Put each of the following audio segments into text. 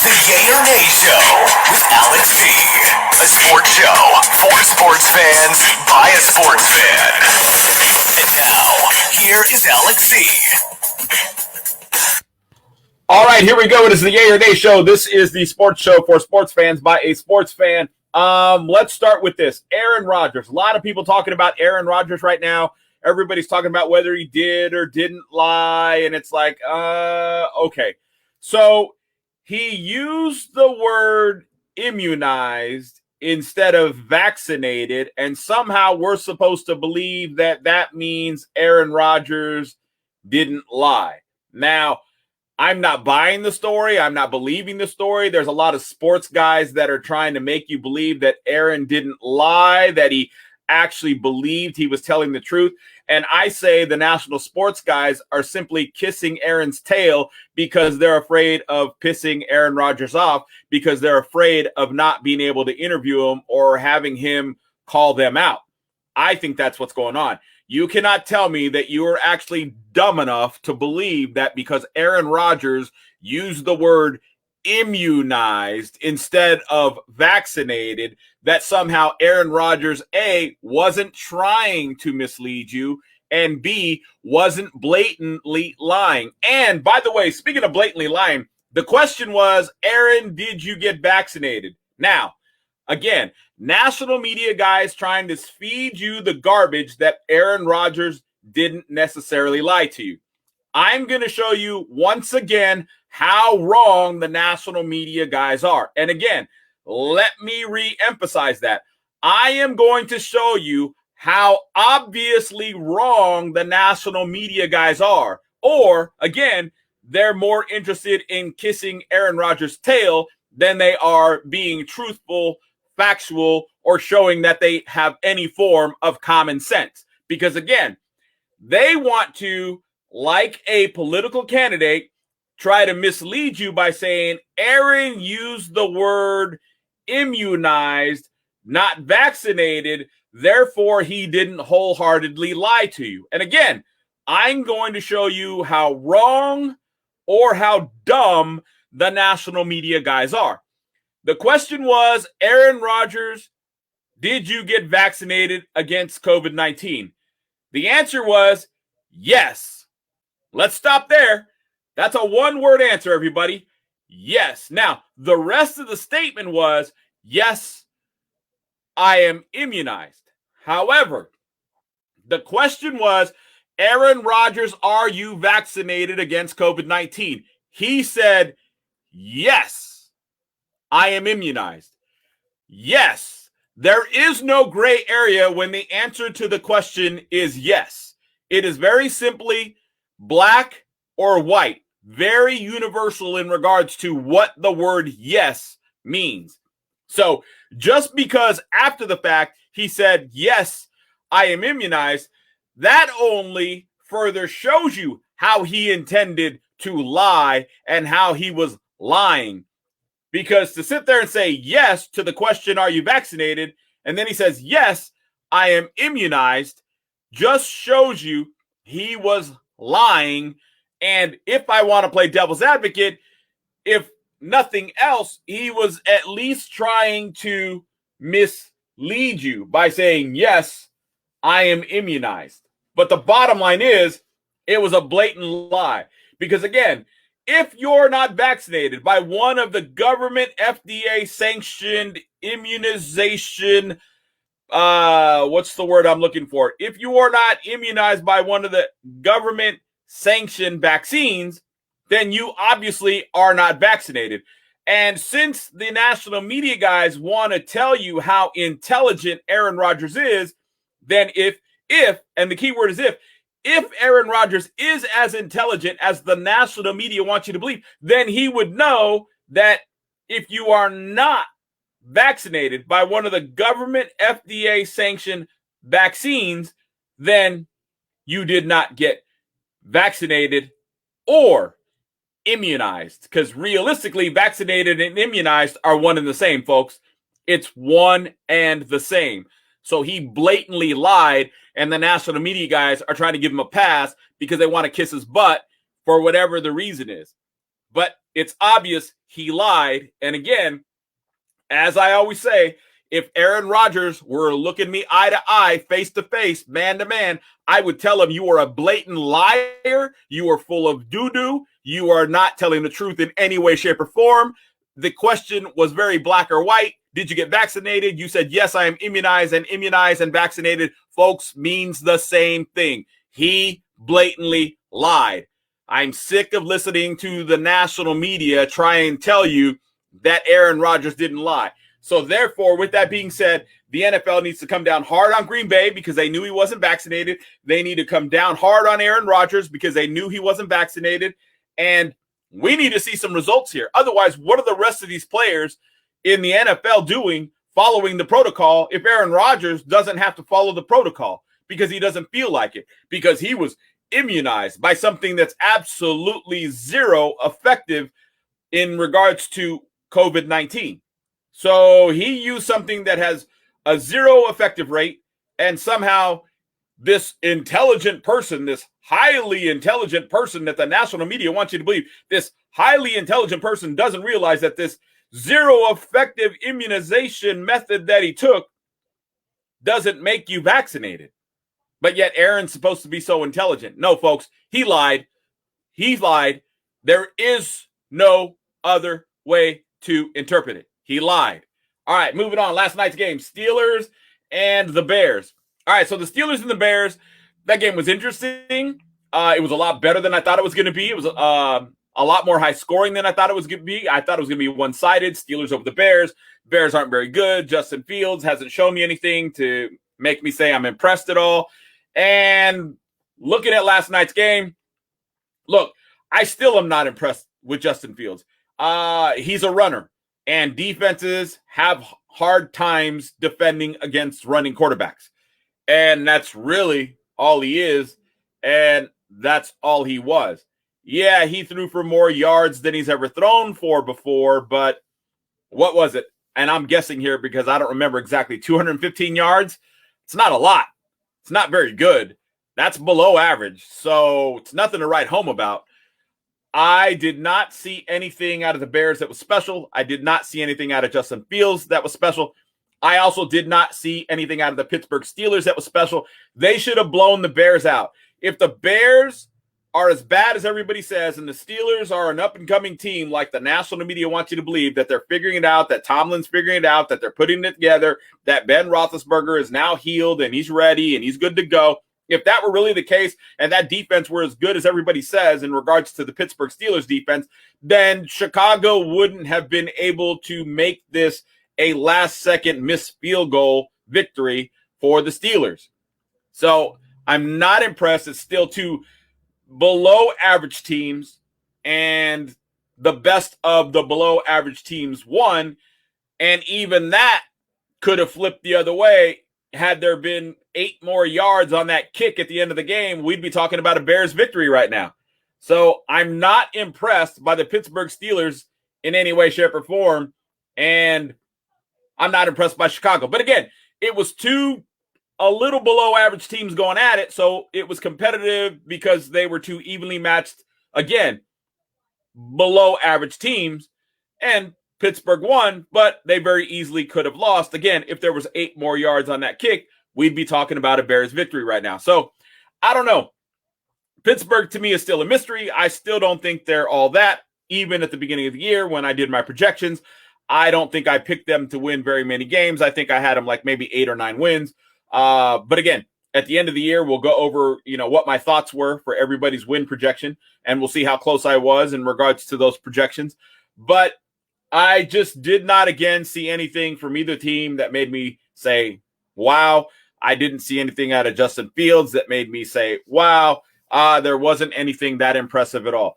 The Yay or Nay Show with Alex P. A sports show for sports fans by a sports fan. And now, here is Alex C. All right, here we go. It is the Yay or Nay Show. This is the sports show for sports fans by a sports fan. Let's start with this. Aaron Rodgers. A lot of people talking about Aaron Rodgers right now. Everybody's talking about whether he did or didn't lie, and it's like, okay. So he used the word immunized instead of vaccinated, and somehow we're supposed to believe that that means Aaron Rodgers didn't lie. Now, I'm not buying the story. I'm not believing the story. There's a lot of sports guys that are trying to make you believe that Aaron didn't lie, that he actually believed he was telling the truth. And I say the national sports guys are simply kissing Aaron's tail because they're afraid of pissing Aaron Rodgers off, because they're afraid of not being able to interview him or having him call them out. I think that's what's going on. You cannot tell me that you are actually dumb enough to believe that because Aaron Rodgers used the word immunized instead of vaccinated, that somehow Aaron Rodgers, A, wasn't trying to mislead you, and B, wasn't blatantly lying. And by the way, speaking of blatantly lying, the question was, Aaron, did you get vaccinated? Now, again, national media guys trying to feed you the garbage that Aaron Rodgers didn't necessarily lie to you. I'm going to show you once again how wrong the national media guys are. And again, let me re-emphasize that. I am going to show you how obviously wrong the national media guys are. Or, again, they're more interested in kissing Aaron Rodgers' tail than they are being truthful, factual, or showing that they have any form of common sense. Because again, they want to, like a political candidate, try to mislead you by saying Aaron used the word immunized, not vaccinated, therefore he didn't wholeheartedly lie to you. And again, I'm going to show you how wrong or how dumb the national media guys are. The question was, Aaron Rodgers, did you get vaccinated against COVID-19? The answer was yes. Let's stop there. That's a one-word answer, everybody. Yes. Now, the rest of the statement was, yes, I am immunized. However, the question was, Aaron Rodgers, are you vaccinated against COVID-19? He said, yes, I am immunized. Yes. There is no gray area when the answer to the question is yes. It is very simply black or white, very universal in regards to what the word yes means. So just because after the fact he said, yes, I am immunized, that only further shows you how he intended to lie and how he was lying. Because to sit there and say yes to the question, are you vaccinated? And then he says, yes, I am immunized, just shows you he was lying. And if I want to play devil's advocate, if nothing else, he was at least trying to mislead you by saying, yes, I am immunized. But the bottom line is, it was a blatant lie. Because again, if you're not vaccinated by one of the government FDA-sanctioned immunization, what's the word I'm looking for? If you are not immunized by one of the government-sanctioned vaccines, then you obviously are not vaccinated. And since the national media guys want to tell you how intelligent Aaron Rodgers is, then if, and the key word is if Aaron Rodgers is as intelligent as the national media wants you to believe, then he would know that if you are not vaccinated by one of the government FDA-sanctioned vaccines, then you did not get vaccinated or immunized. Because realistically, vaccinated and immunized are one and the same, folks. It's one and the same. So he blatantly lied, and the national media guys are trying to give him a pass because they want to kiss his butt for whatever the reason is. But it's obvious he lied. And again, as I always say, if Aaron Rodgers were looking me eye to eye, face to face, man to man, I would tell him you are a blatant liar. You are full of doo-doo. You are not telling the truth in any way, shape, or form. The question was very black or white. Did you get vaccinated? You said, yes, I am immunized and vaccinated. Folks, means the same thing. He blatantly lied. I'm sick of listening to the national media try and tell you that Aaron Rodgers didn't lie. So therefore, with that being said, the NFL needs to come down hard on Green Bay because they knew he wasn't vaccinated. They need to come down hard on Aaron Rodgers because they knew he wasn't vaccinated. And we need to see some results here. Otherwise, what are the rest of these players in the NFL doing following the protocol if Aaron Rodgers doesn't have to follow the protocol because he doesn't feel like it, because he was immunized by something that's absolutely zero effective in regards to COVID-19. So he used something that has a zero effective rate, and somehow this intelligent person, this highly intelligent person that the national media wants you to believe, this highly intelligent person doesn't realize that this zero effective immunization method that he took doesn't make you vaccinated. But yet Aaron's supposed to be so intelligent. No, folks, he lied. He lied. There is no other way to interpret it. He lied. All right, moving on. Last night's game, Steelers and the Bears. All right, so the Steelers and the Bears, that game was interesting. It was a lot better than I thought it was going to be. It was a lot more high scoring than I thought it was going to be. I thought it was going to be one-sided, Steelers over the Bears. Bears aren't very good. Justin Fields hasn't shown me anything to make me say I'm impressed at all. And looking at last night's game, look, I still am not impressed with Justin Fields. He's a runner, and defenses have hard times defending against running quarterbacks. And that's really all he is, and that's all he was. Yeah, he threw for more yards than he's ever thrown for before, but what was it? And I'm guessing here because I don't remember exactly. 215 yards? It's not a lot. It's not very good. That's below average, so it's nothing to write home about. I did not see anything out of the Bears that was special. I did not see anything out of Justin Fields that was special. I also did not see anything out of the Pittsburgh Steelers that was special. They should have blown the Bears out. If the Bears are as bad as everybody says, and the Steelers are an up-and-coming team like the national media wants you to believe, that they're figuring it out, that Tomlin's figuring it out, that they're putting it together, that Ben Roethlisberger is now healed and he's ready and he's good to go. If that were really the case and that defense were as good as everybody says in regards to the Pittsburgh Steelers defense, then Chicago wouldn't have been able to make this a last-second missed field goal victory for the Steelers. So I'm not impressed. It's still two below-average teams, and the best of the below-average teams won, and even that could have flipped the other way. Had there been 8 more yards on that kick at the end of the game, we'd be talking about a Bears victory right now. So I'm not impressed by the Pittsburgh Steelers in any way, shape, or form, and I'm not impressed by Chicago. But again, it was two a little below average teams going at it, so it was competitive because they were two evenly matched, again, below average teams, and Pittsburgh won, but they very easily could have lost. Again, if there was 8 more yards on that kick, we'd be talking about a Bears victory right now. So I don't know. Pittsburgh to me is still a mystery. I still don't think they're all that. Even at the beginning of the year when I did my projections, I don't think I picked them to win very many games. I think I had them like maybe 8 or 9 wins. But again, at the end of the year, we'll go over, what my thoughts were for everybody's win projection, and we'll see how close I was in regards to those projections. But I just did not, again, see anything from either team that made me say, wow. I didn't see anything out of Justin Fields that made me say, wow. There wasn't anything that impressive at all.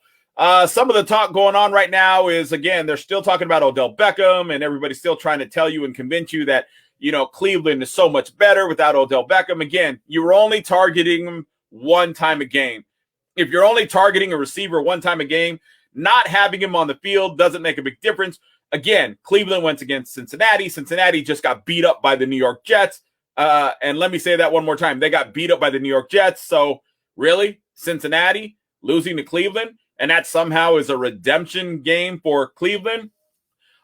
Some of the talk going on right now is, again, they're still talking about Odell Beckham, and everybody's still trying to tell you and convince you that, Cleveland is so much better without Odell Beckham. Again, you were only targeting him one time a game. If you're only targeting a receiver one time a game, not having him on the field doesn't make a big difference. Again, Cleveland went against Cincinnati. Cincinnati just got beat up by the New York Jets. And let me say that one more time. They got beat up by the New York Jets. So really, Cincinnati losing to Cleveland and that somehow is a redemption game for Cleveland.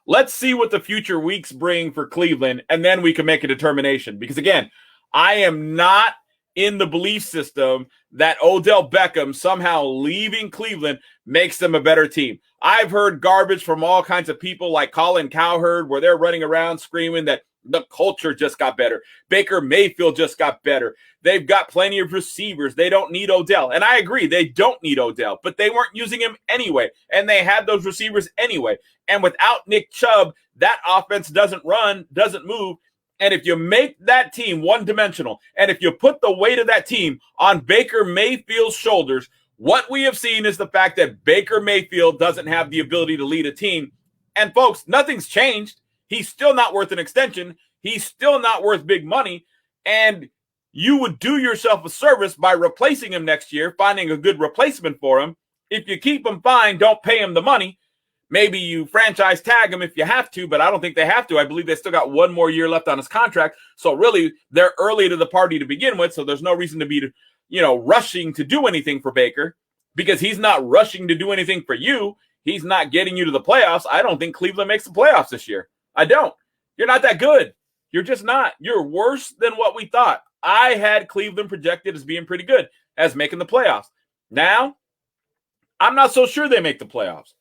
Let's see what the future weeks bring for Cleveland, and then we can make a determination. Because, again, I am not in the belief system that Odell Beckham somehow leaving Cleveland makes them a better team. I've heard garbage from all kinds of people like Colin Cowherd where they're running around screaming that the culture just got better. Baker Mayfield just got better. They've got plenty of receivers. They don't need Odell. And I agree, they don't need Odell, but they weren't using him anyway. And they had those receivers anyway. And without Nick Chubb, that offense doesn't run, doesn't move. And if you make that team one-dimensional, and if you put the weight of that team on Baker Mayfield's shoulders, what we have seen is the fact that Baker Mayfield doesn't have the ability to lead a team. And folks, nothing's changed. He's still not worth an extension. He's still not worth big money. And you would do yourself a service by replacing him next year, finding a good replacement for him. If you keep him, fine, don't pay him the money. Maybe you franchise tag him if you have to, but I don't think they have to. I believe they still got one more year left on his contract. So really, they're early to the party to begin with, so there's no reason to be, rushing to do anything for Baker because he's not rushing to do anything for you. He's not getting you to the playoffs. I don't think Cleveland makes the playoffs this year. I don't. You're not that good. You're just not. You're worse than what we thought. I had Cleveland projected as being pretty good, as making the playoffs. Now, I'm not so sure they make the playoffs.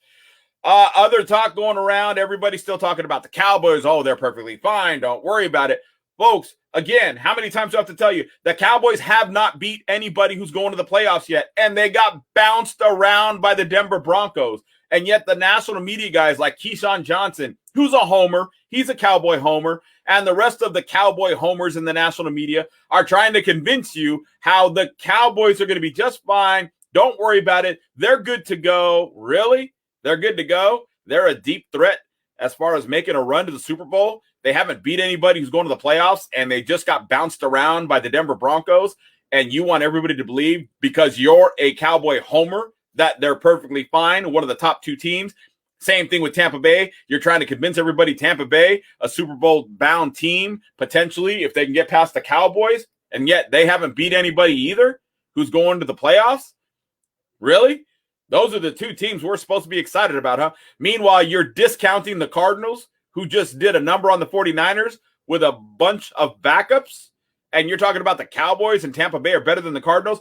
Other talk going around, everybody's still talking about the Cowboys. Oh, they're perfectly fine. Don't worry about it. Folks, again, how many times do I have to tell you? The Cowboys have not beat anybody who's going to the playoffs yet, and they got bounced around by the Denver Broncos. And yet the national media guys like Keyshawn Johnson, who's a homer, he's a Cowboy homer, and the rest of the Cowboy homers in the national media are trying to convince you how the Cowboys are going to be just fine. Don't worry about it. They're good to go. Really? They're good to go. They're a deep threat as far as making a run to the Super Bowl. They haven't beat anybody who's going to the playoffs, and they just got bounced around by the Denver Broncos. And you want everybody to believe because you're a Cowboy homer that they're perfectly fine, one of the top two teams. Same thing with Tampa Bay. You're trying to convince everybody Tampa Bay, a Super Bowl-bound team, potentially, if they can get past the Cowboys, and yet they haven't beat anybody either who's going to the playoffs? Really? Those are the two teams we're supposed to be excited about, huh? Meanwhile, you're discounting the Cardinals, who just did a number on the 49ers with a bunch of backups, and you're talking about the Cowboys and Tampa Bay are better than the Cardinals.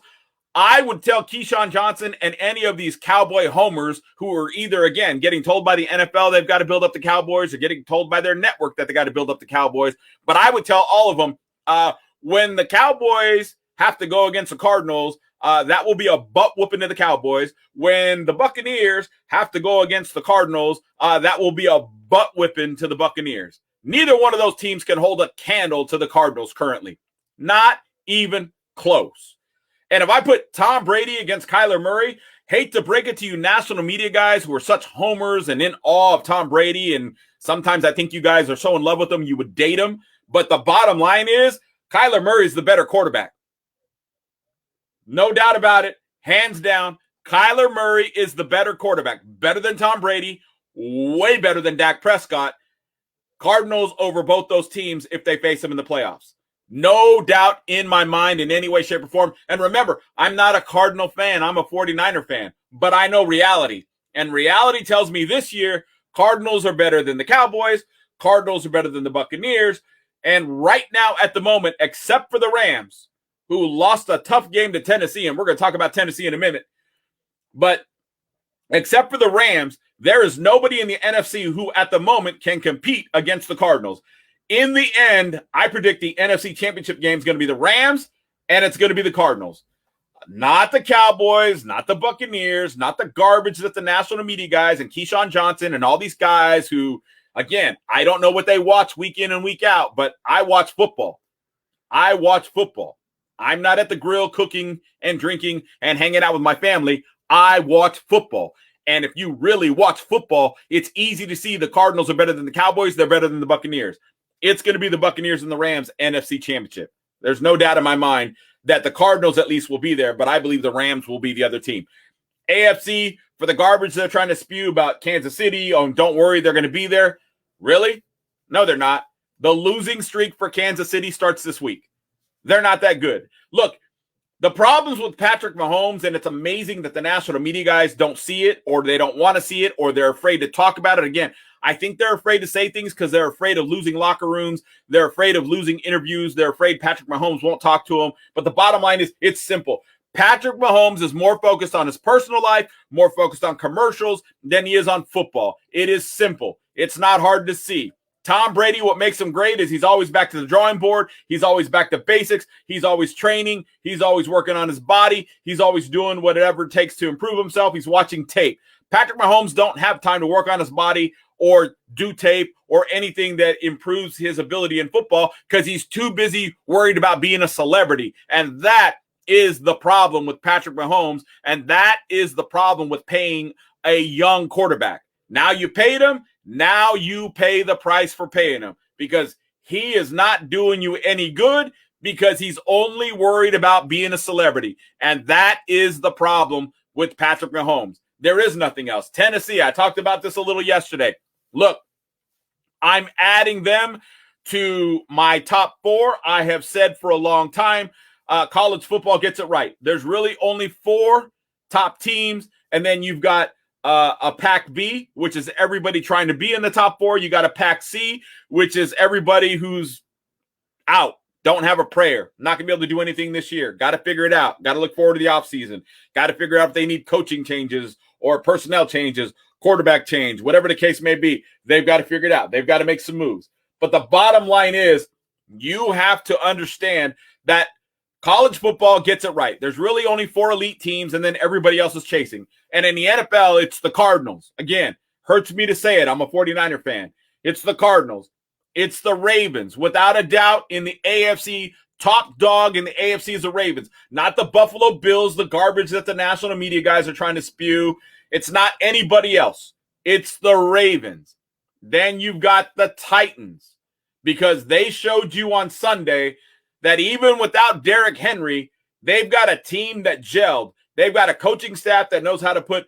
I would tell Keyshawn Johnson and any of these Cowboy homers who are either, again, getting told by the NFL they've got to build up the Cowboys or getting told by their network that they got to build up the Cowboys. But I would tell all of them, when the Cowboys have to go against the Cardinals, that will be a butt whooping to the Cowboys. When the Buccaneers have to go against the Cardinals, that will be a butt whipping to the Buccaneers. Neither one of those teams can hold a candle to the Cardinals currently. Not even close. And if I put Tom Brady against Kyler Murray, hate to break it to you national media guys who are such homers and in awe of Tom Brady, and sometimes I think you guys are so in love with him you would date him. But the bottom line is Kyler Murray is the better quarterback. No doubt about it. Hands down, Kyler Murray is the better quarterback. Better than Tom Brady, way better than Dak Prescott. Cardinals over both those teams if they face them in the playoffs. No doubt in my mind in any way, shape, or form. And remember, I'm not a Cardinal fan. I'm a 49er fan. But I know reality. And reality tells me this year, Cardinals are better than the Cowboys. Cardinals are better than the Buccaneers. And right now, at the moment, except for the Rams, who lost a tough game to Tennessee, and we're going to talk about Tennessee in a minute. But except for the Rams, there is nobody in the NFC who at the moment can compete against the Cardinals. In the end, I predict the NFC Championship game is going to be the Rams, and it's going to be the Cardinals. Not the Cowboys, not the Buccaneers, not the garbage that the national media guys and Keyshawn Johnson and all these guys who, again, I don't know what they watch week in and week out, but I watch football. I watch football. I'm not at the grill cooking and drinking and hanging out with my family. I watch football. And if you really watch football, it's easy to see the Cardinals are better than the Cowboys. They're better than the Buccaneers. It's going to be the Buccaneers and the Rams NFC Championship. There's no doubt in my mind that the Cardinals at least will be there, but I believe the Rams will be the other team. AFC, for the garbage they're trying to spew about Kansas City, oh, don't worry, they're going to be there. Really? No, they're not. The losing streak for Kansas City starts this week. They're not that good. Look, The problems with Patrick Mahomes, and it's amazing that the national media guys don't see it, or they don't want to see it, or they're afraid to talk about it. Again, I think they're afraid to say things because they're afraid of losing locker rooms. They're afraid of losing interviews. They're afraid Patrick Mahomes won't talk to them. But the bottom line is, it's simple. Patrick Mahomes is more focused on his personal life, more focused on commercials than he is on football. It is simple. It's not hard to see. Tom Brady, what makes him great is he's always back to the drawing board. He's always back to basics. He's always training. He's always working on his body. He's always doing whatever it takes to improve himself. He's watching tape. Patrick Mahomes don't have time to work on his body or do tape or anything that improves his ability in football because he's too busy worried about being a celebrity. And that is the problem with Patrick Mahomes, and that is the problem with paying a young quarterback. Now you paid him. Now you pay the price for paying him because he is not doing you any good because he's only worried about being a celebrity. And that is the problem with Patrick Mahomes. There is nothing else. Tennessee, I talked about this a little yesterday. Look, I'm adding them to my top 4. I have said for a long time, college football gets it right. There's really only 4 top teams, and then you've got a Pack B, which is everybody trying to be in the top 4. You got a Pack C, which is everybody who's out, don't have a prayer, not going to be able to do anything this year. Got to figure it out. Got to look forward to the offseason. Got to figure out if they need coaching changes or personnel changes, quarterback change, whatever the case may be. They've got to figure it out. They've got to make some moves. But the bottom line is you have to understand that college football gets it right. There's really only 4 elite teams, and then everybody else is chasing. And in the NFL, it's the Cardinals. Again, hurts me to say it. I'm a 49er fan. It's the Cardinals. It's the Ravens. Without a doubt, in the AFC, top dog in the AFC is the Ravens. Not the Buffalo Bills, the garbage that the national media guys are trying to spew. It's not anybody else. It's the Ravens. Then you've got the Titans because they showed you on Sunday that even without Derrick Henry, they've got a team that gelled. They've got a coaching staff that knows how to put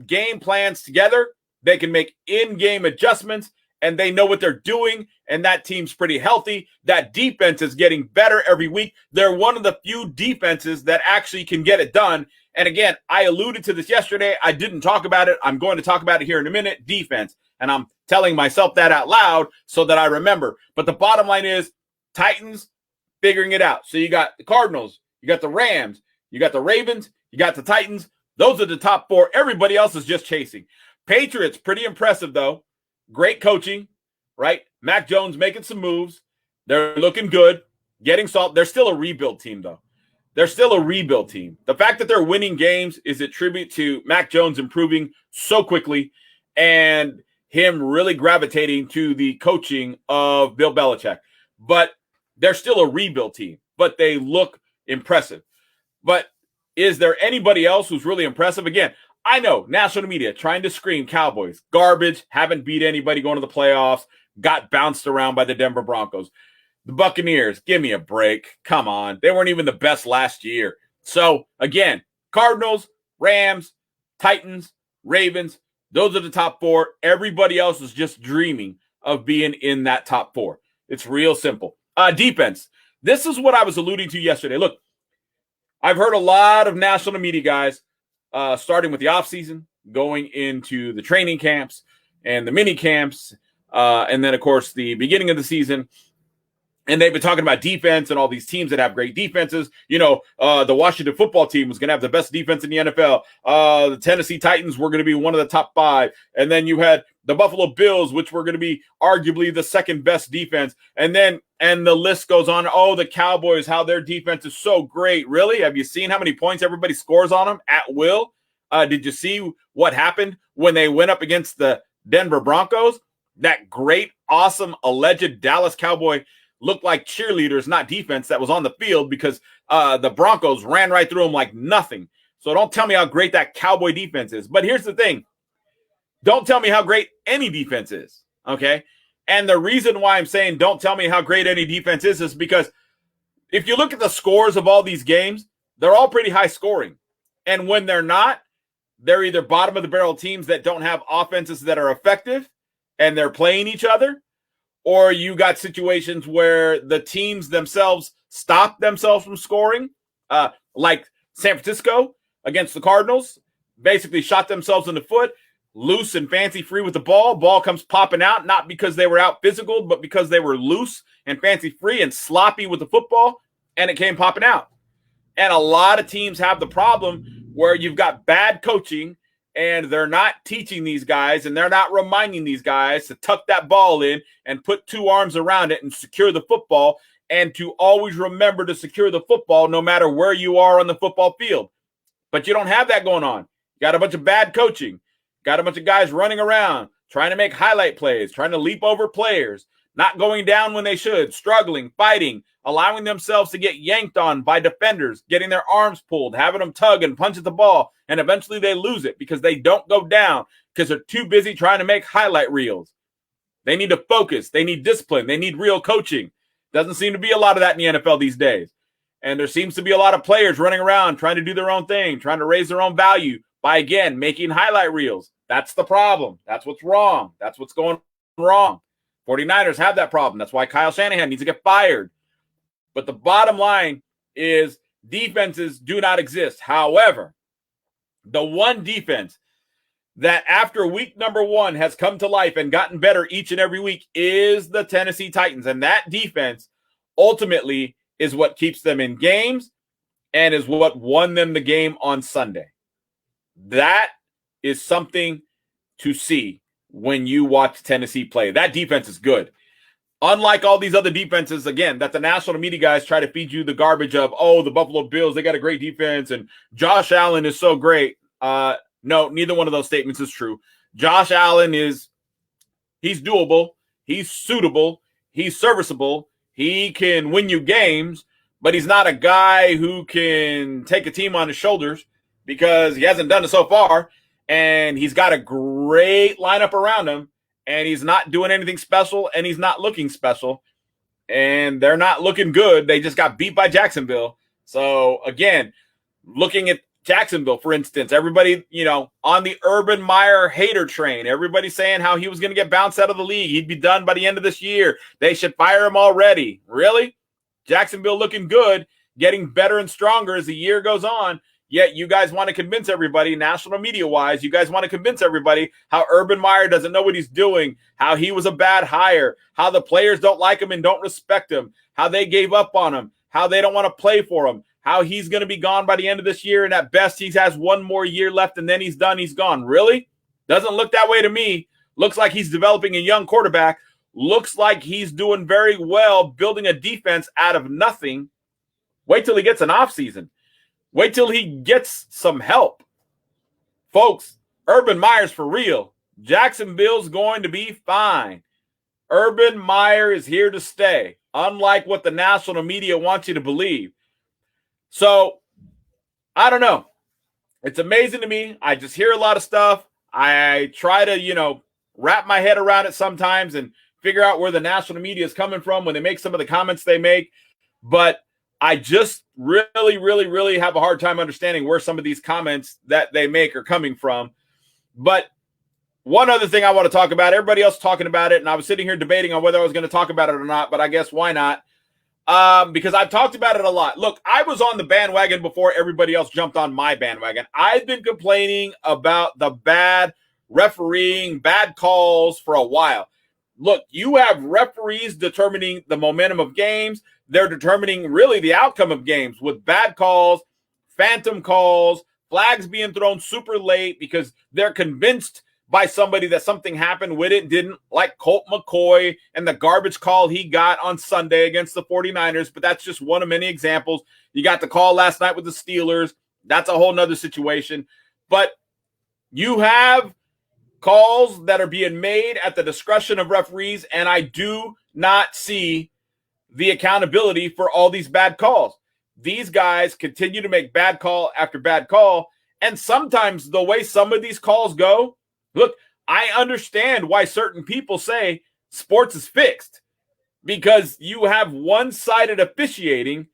game plans together. They can make in-game adjustments, and they know what they're doing, and that team's pretty healthy. That defense is getting better every week. They're one of the few defenses that actually can get it done. And again, I alluded to this yesterday. I didn't talk about it. I'm going to talk about it here in a minute. Defense. And I'm telling myself that out loud so that I remember. But the bottom line is Titans figuring it out. So you got the Cardinals, you got the Rams, you got the Ravens, you got the Titans. Those are the top 4. Everybody else is just chasing. Patriots, pretty impressive, though. Great coaching, right? Mac Jones making some moves. They're looking good, getting salt. They're still a rebuild team, though. They're still a rebuild team. The fact that they're winning games is a tribute to Mac Jones improving so quickly and him really gravitating to the coaching of Bill Belichick. But they're still a rebuild team, but they look impressive. But is there anybody else who's really impressive? Again, I know national media trying to scream Cowboys, garbage, haven't beat anybody going to the playoffs, got bounced around by the Denver Broncos. The Buccaneers, give me a break. Come on. They weren't even the best last year. So, again, Cardinals, Rams, Titans, Ravens, those are the top 4. Everybody else is just dreaming of being in that top 4. It's real simple. Defense. This is what I was alluding to yesterday. Look, I've heard a lot of national media guys starting with the offseason, going into the training camps and the mini camps, and then, of course, the beginning of the season. And they've been talking about defense and all these teams that have great defenses. You know, the Washington football team was going to have the best defense in the NFL. The Tennessee Titans were going to be one of the top 5. And then you had the Buffalo Bills, which were going to be arguably the second best defense. And the list goes on. Oh, the Cowboys, how their defense is so great. Really? Have you seen how many points everybody scores on them at will? Did you see what happened when they went up against the Denver Broncos? That great, awesome, alleged Dallas Cowboy looked like cheerleaders, not defense, that was on the field because the Broncos ran right through them like nothing. So don't tell me how great that Cowboy defense is. But here's the thing. Don't tell me how great any defense is, okay? And the reason why I'm saying don't tell me how great any defense is because if you look at the scores of all these games, they're all pretty high scoring. And when they're not, they're either bottom of the barrel teams that don't have offenses that are effective and they're playing each other, or you got situations where the teams themselves stop themselves from scoring, like San Francisco against the Cardinals, basically shot themselves in the foot, loose and fancy free with the ball. Ball comes popping out, not because they were out physical, but because they were loose and fancy free and sloppy with the football, and it came popping out. And a lot of teams have the problem where you've got bad coaching and they're not teaching these guys and they're not reminding these guys to tuck that ball in and put two arms around it and secure the football, and to always remember to secure the football no matter where you are on the football field. But you don't have that going on. You got a bunch of bad coaching. Got a bunch of guys running around, trying to make highlight plays, trying to leap over players, not going down when they should, struggling, fighting, allowing themselves to get yanked on by defenders, getting their arms pulled, having them tug and punch at the ball, and eventually they lose it because they don't go down because they're too busy trying to make highlight reels. They need to focus. They need discipline. They need real coaching. Doesn't seem to be a lot of that in the NFL these days. And there seems to be a lot of players running around trying to do their own thing, trying to raise their own value by, again, making highlight reels. That's the problem. That's what's wrong. That's what's going wrong. 49ers have that problem. That's why Kyle Shanahan needs to get fired. But the bottom line is defenses do not exist. However, the one defense that after week number 1 has come to life and gotten better each and every week is the Tennessee Titans. And that defense ultimately is what keeps them in games and is what won them the game on Sunday. That is something to see when you watch Tennessee play. That defense is good. Unlike all these other defenses, again, that the national media guys try to feed you the garbage of, oh, the Buffalo Bills, they got a great defense, and Josh Allen is so great. No, neither one of those statements is true. Josh Allen he's doable, he's suitable, he's serviceable, he can win you games, but he's not a guy who can take a team on his shoulders because he hasn't done it so far, and he's got a great lineup around him, and he's not doing anything special, and he's not looking special, and they're not looking good. They just got beat by Jacksonville. So, again, looking at Jacksonville, for instance, everybody, on the Urban Meyer hater train, everybody saying how he was going to get bounced out of the league. He'd be done by the end of this year. They should fire him already. Really? Jacksonville looking good, getting better and stronger as the year goes on. Yet you guys want to convince everybody, national media-wise, you guys want to convince everybody how Urban Meyer doesn't know what he's doing, how he was a bad hire, how the players don't like him and don't respect him, how they gave up on him, how they don't want to play for him, how he's going to be gone by the end of this year, and at best he has one more year left, and then he's done, he's gone. Really? Doesn't look that way to me. Looks like he's developing a young quarterback. Looks like he's doing very well building a defense out of nothing. Wait till he gets an offseason. Wait till he gets some help. Folks, Urban Meyer's for real. Jacksonville's going to be fine. Urban Meyer is here to stay, unlike what the national media wants you to believe. So, I don't know. It's amazing to me. I just hear a lot of stuff. I try to, wrap my head around it sometimes and figure out where the national media is coming from when they make some of the comments they make. But I just really, really, really have a hard time understanding where some of these comments that they make are coming from. But one other thing I want to talk about, everybody else talking about it, and I was sitting here debating on whether I was going to talk about it or not, but I guess why not? Because I've talked about it a lot. Look, I was on the bandwagon before everybody else jumped on my bandwagon. I've been complaining about the bad refereeing, bad calls for a while. Look, you have referees determining the momentum of games. They're determining really the outcome of games with bad calls, phantom calls, flags being thrown super late because they're convinced by somebody that something happened with it, didn't, like Colt McCoy and the garbage call he got on Sunday against the 49ers, but that's just one of many examples. You got the call last night with the Steelers. That's a whole nother situation. But you have calls that are being made at the discretion of referees, and I do not see the accountability for all these bad calls. These guys continue to make bad call after bad call, and sometimes the way some of these calls go, look, I understand why certain people say sports is fixed because you have one-sided officiating,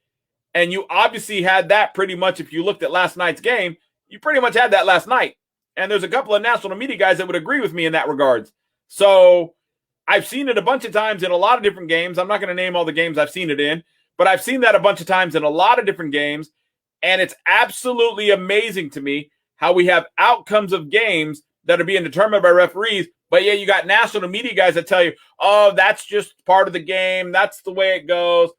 and you obviously had that pretty much. If you looked at last night's game, you pretty much had that last night. And there's a couple of national media guys that would agree with me in that regards. So I've seen it a bunch of times in a lot of different games. I'm not going to name all the games I've seen it in, but I've seen that a bunch of times in a lot of different games. And it's absolutely amazing to me how we have outcomes of games that are being determined by referees, but yeah, you got national media guys that tell you, oh, that's just part of the game. That's the way it goes.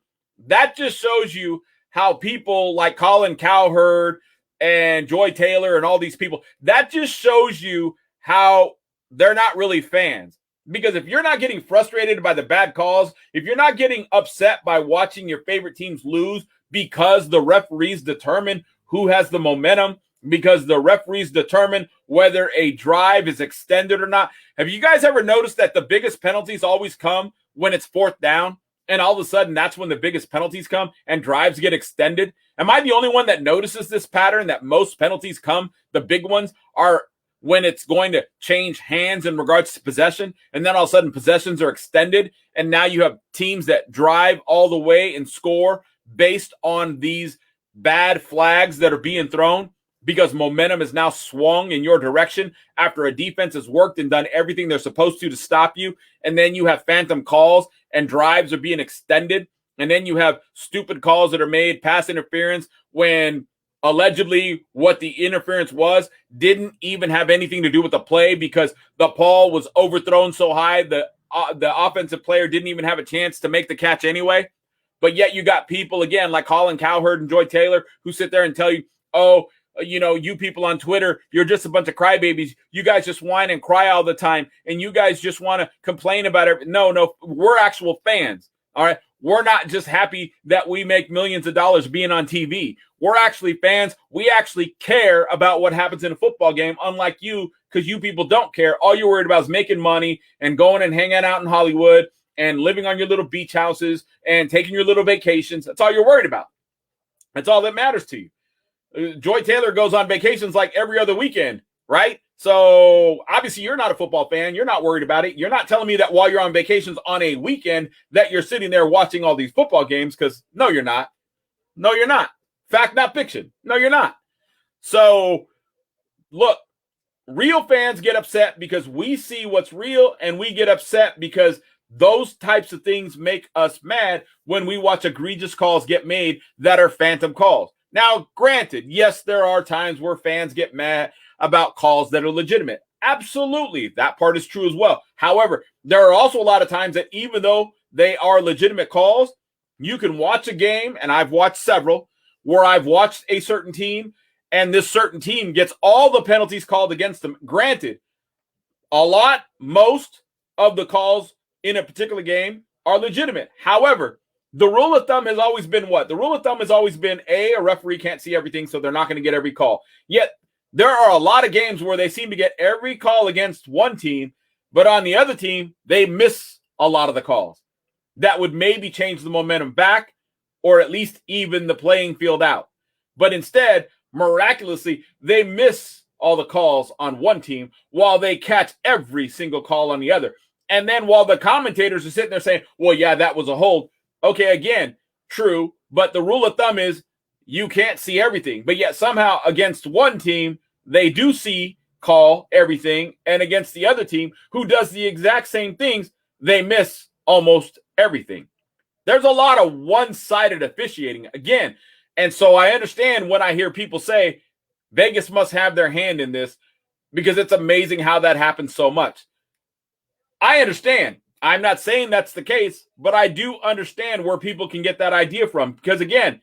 That just shows you how people like Colin Cowherd and Joy Taylor and all these people, that just shows you how they're not really fans. Because if you're not getting frustrated by the bad calls, if you're not getting upset by watching your favorite teams lose because the referees determine who has the momentum, because the referees determine whether a drive is extended or not. Have you guys ever noticed that the biggest penalties always come when it's fourth down? And all of a sudden, that's when the biggest penalties come and drives get extended. Am I the only one that notices this pattern that most penalties come, the big ones, are when it's going to change hands in regards to possession, and then all of a sudden possessions are extended, and now you have teams that drive all the way and score based on these bad flags that are being thrown because momentum is now swung in your direction after a defense has worked and done everything they're supposed to stop you, and then you have phantom calls and drives are being extended, and then you have stupid calls that are made, pass interference, when allegedly what the interference was didn't even have anything to do with the play because the ball was overthrown so high the offensive player didn't even have a chance to make the catch anyway. But yet you got people, again, like Colin Cowherd and Joy Taylor, who sit there and tell you, oh, you know, you people on Twitter, you're just a bunch of crybabies. You guys just whine and cry all the time, and you guys just want to complain about it. No, we're actual fans, all right? We're not just happy that we make millions of dollars being on TV. We're actually fans. We actually care about what happens in a football game, unlike you, because you people don't care. All you're worried about is making money and going and hanging out in Hollywood and living on your little beach houses and taking your little vacations. That's all you're worried about. That's all that matters to you. Joy Taylor goes on vacations like every other weekend, right? So obviously you're not a football fan. You're not worried about it. You're not telling me that while you're on vacations on a weekend that you're sitting there watching all these football games, because no, you're not. No, you're not. Fact, not fiction. No, you're not. So look, real fans get upset because we see what's real, and we get upset because those types of things make us mad when we watch egregious calls get made that are phantom calls. Now, granted, yes, there are times where fans get mad about calls that are legitimate. Absolutely. That part is true as well. However, there are also a lot of times that even though they are legitimate calls, you can watch a game, and I've watched several, where I've watched a certain team, and this certain team gets all the penalties called against them. Granted, most of the calls in a particular game are legitimate. However, the rule of thumb has always been what? The rule of thumb has always been, a referee can't see everything, so they're not going to get every call. Yet, there are a lot of games where they seem to get every call against one team, but on the other team, they miss a lot of the calls. That would maybe change the momentum back or at least even the playing field out. But instead, miraculously, they miss all the calls on one team while they catch every single call on the other. And then while the commentators are sitting there saying, well, yeah, that was a hold. Okay, again, true. But the rule of thumb is you can't see everything. But yet somehow against one team, they do call everything. And against the other team who does the exact same things, they miss almost everything. There's a lot of one-sided officiating again. And so I understand when I hear people say Vegas must have their hand in this because it's amazing how that happens so much. I understand. I'm not saying that's the case, but I do understand where people can get that idea from. Because again,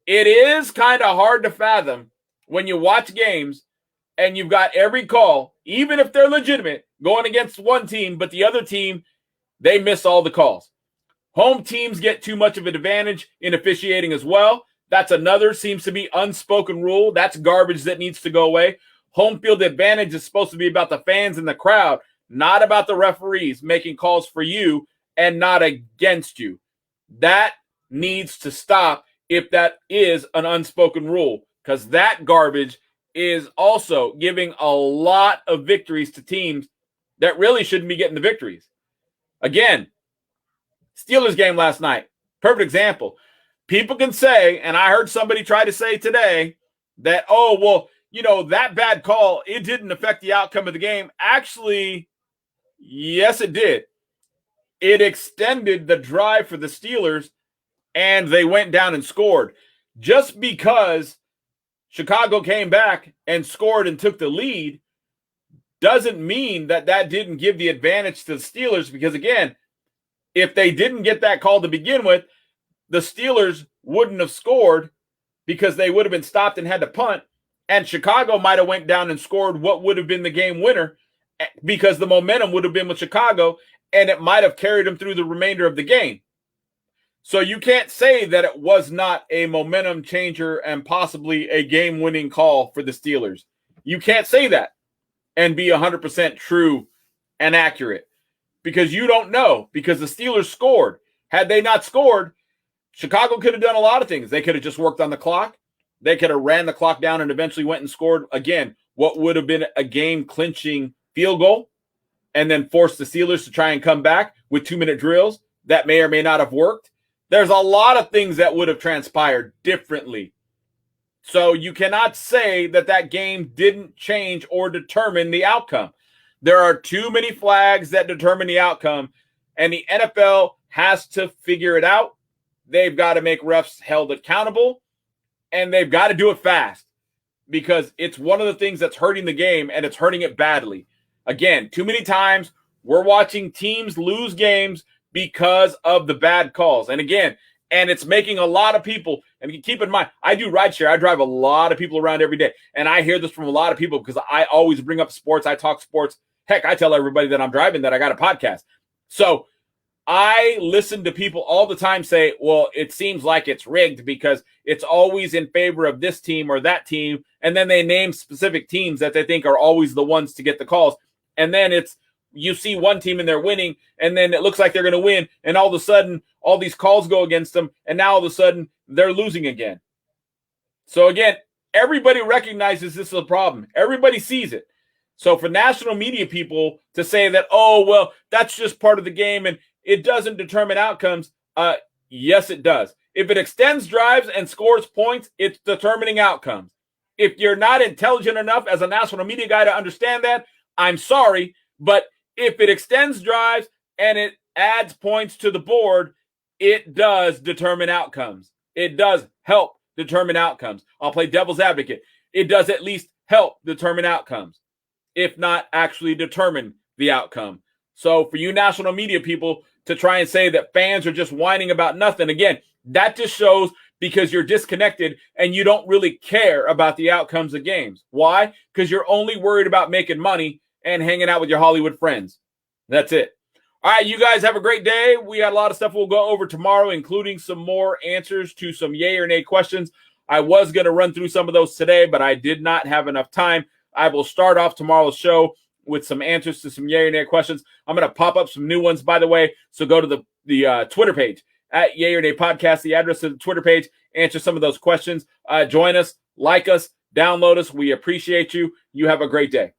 it is kind of hard to fathom when you watch games and you've got every call, even if they're legitimate, going against one team, but the other team, they miss all the calls. Home teams get too much of an advantage in officiating as well. That's another, seems to be unspoken rule. That's garbage that needs to go away. Home field advantage is supposed to be about the fans and the crowd, not about the referees making calls for you and not against you. That needs to stop if that is an unspoken rule, because that garbage is also giving a lot of victories to teams that really shouldn't be getting the victories. Again, Steelers game last night, perfect example. People can say, and I heard somebody try to say today that, oh, well, you know, that bad call, it didn't affect the outcome of the game. Actually, yes, it did. It extended the drive for the Steelers, and they went down and scored. Just because Chicago came back and scored and took the lead doesn't mean that didn't give the advantage to the Steelers, because, again, if they didn't get that call to begin with, the Steelers wouldn't have scored because they would have been stopped and had to punt, and Chicago might have went down and scored what would have been the game winner because the momentum would have been with Chicago, and it might have carried them through the remainder of the game. So you can't say that it was not a momentum changer and possibly a game-winning call for the Steelers. You can't say that and be 100% true and accurate, because you don't know, because the Steelers scored. Had they not scored, Chicago could have done a lot of things. They could have just worked on the clock. They could have ran the clock down and eventually went and scored, again, what would have been a game-clinching field goal, and then forced the Steelers to try and come back with 2-minute drills. That may or may not have worked. There's a lot of things that would have transpired differently. So you cannot say that game didn't change or determine the outcome. There are too many flags that determine the outcome, and the NFL has to figure it out. They've got to make refs held accountable, and they've got to do it fast, because it's one of the things that's hurting the game, and it's hurting it badly. Again, too many times we're watching teams lose games because of the bad calls. And again, and it's making a lot of people, and keep in mind, I do rideshare. I drive a lot of people around every day, and I hear this from a lot of people because I always bring up sports. I talk sports. Heck, I tell everybody that I'm driving that I got a podcast. So I listen to people all the time say, well, it seems like it's rigged because it's always in favor of this team or that team. And then they name specific teams that they think are always the ones to get the calls. And then you see one team and they're winning, and then it looks like they're going to win, and all of a sudden all these calls go against them, and now all of a sudden they're losing again. So again, everybody recognizes this is a problem. Everybody sees it. So for national media people to say that, oh, well, that's just part of the game and it doesn't determine outcomes, yes, it does. If it extends drives and scores points, it's determining outcomes. If you're not intelligent enough as a national media guy to understand that, I'm sorry, but if it extends drives and it adds points to the board, it does determine outcomes. It does help determine outcomes. I'll play devil's advocate. It does at least help determine outcomes, if not actually determine the outcome. So for you national media people to try and say that fans are just whining about nothing, again, that just shows because you're disconnected and you don't really care about the outcomes of games. Why? Because you're only worried about making money and hanging out with your Hollywood friends. That's it. All right, you guys have a great day. We got a lot of stuff we'll go over tomorrow, including some more answers to some yay or nay questions. I was going to run through some of those today, but I did not have enough time. I will start off tomorrow's show with some answers to some yay or nay questions. I'm going to pop up some new ones, by the way, so go to the Twitter page at Yay or Nay Podcast, the address of the Twitter page, answer some of those questions. Join us, like us, download us. We appreciate you. You have a great day.